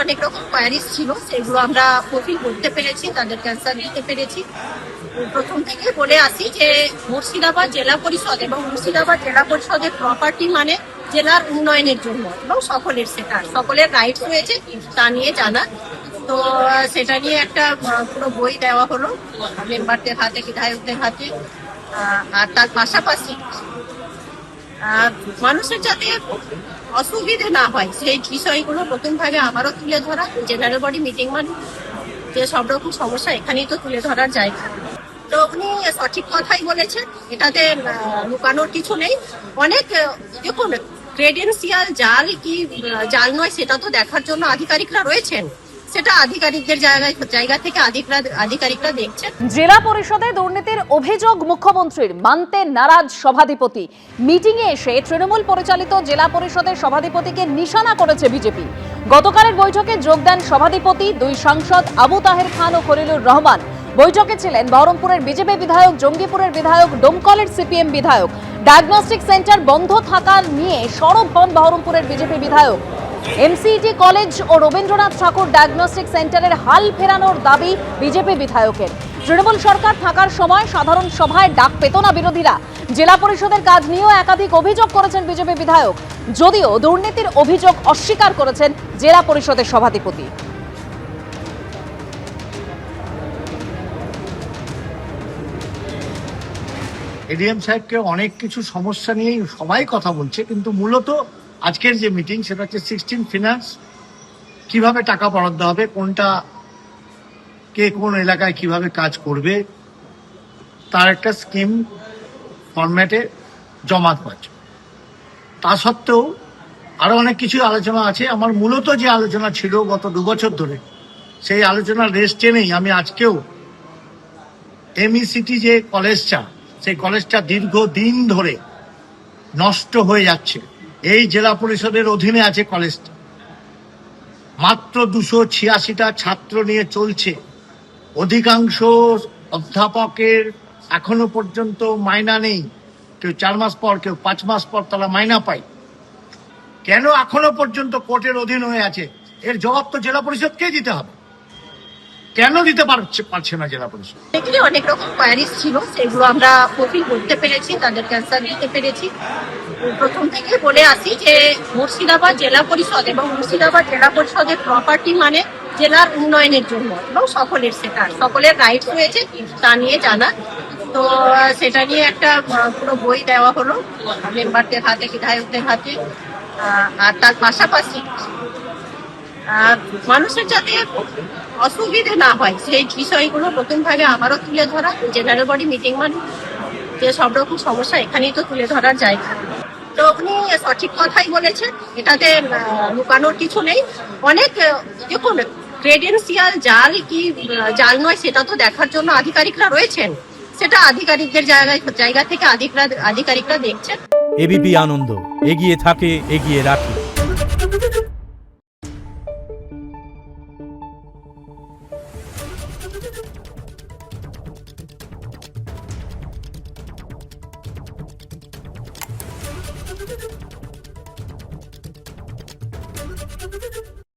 অনেক রকম কোয়ারিজ ছিল, সেগুলো আমরা ফুলফিল করতে পেরেছি, তাদের ক্যান্সার দিতে পেরেছি। প্রথম থেকে বলে আসি যে মুর্শিদাবাদ জেলা পরিষদ এবং মুর্শিদাবাদ জেলা পরিষদের প্রপার্টি মানে জেলার উন্নয়নের জন্য এবং সকলের রাইটস রয়েছে তা নিয়ে জানা। তো সেটা নিয়ে একটা পুরো বই দেওয়া হলো মেম্বারদের হাতে, বিধায়কদের হাতে। আর তার পাশাপাশি মানুষের যাতে অসুবিধে না হয় সেই বিষয়গুলো প্রথম ভাগে আমারও তুলে ধরা। জেনারেল বডি মিটিং মানে যে সব রকম সমস্যা এখানেই তো তুলে ধরার জায়গা। তো উনি সঠিক কথাই বলেছেন, এটাতে লুকানোর কিছু নেই। অনেক দেখুন, ক্রেডেন্সিয়াল জাল কি জাল নয় সেটা তো দেখার জন্য আধিকারিকরা রয়েছেন, সেটা আধিকারিকদের জায়গা থেকে আধিকারিকরা দেখছেন। জেলা পরিষদে দুর্নীতির অভিযোগ মুখ্যমন্ত্রীর, মানতে নারাজ সভাধিপতি। মিটিংয়ে এসে তৃণমূল পরিচালিত জেলা পরিষদের সভাধিপতিকে নিশানা করেছে বিজেপি। গতকালের বৈঠকে যোগ দেন সভাধিপতি, দুই সাংসদ আবু তাহের খান ও খলিলুর রহমান। বৈঠকে ছিলেন বহরমপুরের বিজেপি বিধায়ক, জঙ্গিপুরের বিধায়ক, ডোমকলের সিপিএম বিধায়ক। ডায়াগনস্টিক সেন্টার বন্ধ থাকা নিয়ে সরব হন বহরমপুরের বিজেপি বিধায়ক। এমসিইটি কলেজ ও রবীন্দ্রনাথ ঠাকুর ডায়াগনস্টিক সেন্টারের হাল ফেরানোর দাবি বিজেপি বিধায়কের। তৃণমূল সরকার থাকার সময় সাধারণ সভায় ডাক পেত না বিরোধীরা। জেলা পরিষদের কাজ নিয়েও একাধিক অভিযোগ করেছেন বিজেপি বিধায়ক, যদিও দুর্নীতির অভিযোগ অস্বীকার করেছেন জেলা পরিষদের সভাধিপতি। এডিএম সাহেবকে অনেক কিছু সমস্যা নিয়ে সবাই কথা বলছে, কিন্তু মূলত আজকের যে মিটিং সেটা হচ্ছে 16 ফিনান্স, কিভাবে টাকা বরাদ্দ হবে, কোনটা কে কোন এলাকায় কিভাবে কাজ করবে তার একটা স্কিম ফরম্যাটে জমাত পাচ্ছে। তা সত্ত্বেও আরো অনেক কিছু আলোচনা আছে। আমার মূলত যে আলোচনা ছিল গত 2 বছর ধরে, সেই আলোচনার রেস টেনেই আমি আজকেও এমইসিটি যে কলেজটা, সেই কলেজটা দীর্ঘদিন ধরে নষ্ট হয়ে যাচ্ছে। এই জেলা পরিষদের অধীনে আছে কলেজটা, মাত্র 286টা ছাত্র নিয়ে চলছে। অধিকাংশ অধ্যাপকের এখনো পর্যন্ত মাইনা নেই, কেউ 4 মাস পর, কেউ 5 মাস পর তারা মাইনা পায়। কেন এখনো পর্যন্ত কোর্টের অধীন হয়ে আছে, এর জবাব তো জেলা পরিষদকেই দিতে হবে। কেন দিতে পারছে না জেলা পরিষদ? এগুলি অনেক রকম কোয়ারিজ ছিল, সেগুলো আমরা ফুলফিল করতে পেরেছি, তাদের ক্যান্সার দিতে পেরেছি। প্রথম থেকে বলে আসি যে মুর্শিদাবাদ জেলা পরিষদ এবং মুর্শিদাবাদ জেলা পরিষদের প্রপার্টি মানে জেলার উন্নয়নের জন্য এবং সকলের রাইটস রয়েছে তা নিয়ে জানা। তো সেটা নিয়ে একটা পুরো বই দেওয়া হলো মেম্বারদের হাতে, বিধায়কদের হাতে। আর তার পাশাপাশি মানুষের যাতে অসুবিধে না হয় সেই বিষয়গুলো প্রথম ভাগে আমারও তুলে ধরা। জেনারেল বডি মিটিং মানে যে সব রকম সমস্যা এখানেই তো তুলে ধরার জায়গা। তো উনি সঠিক কথাই বলেছেন, এটাতে লুকানোর কিছু নেই। অনেক দেখুন, ক্রেডেন্সিয়াল জাল কি জাল নয় সেটা তো দেখার জন্য আধিকারিকরা রয়েছেন, সেটা আধিকারিকদের জায়গা থেকে আধিকারিকরা দেখছেন। এবিপি আনন্দ, এগিয়ে থাকে, এগিয়ে রাখে।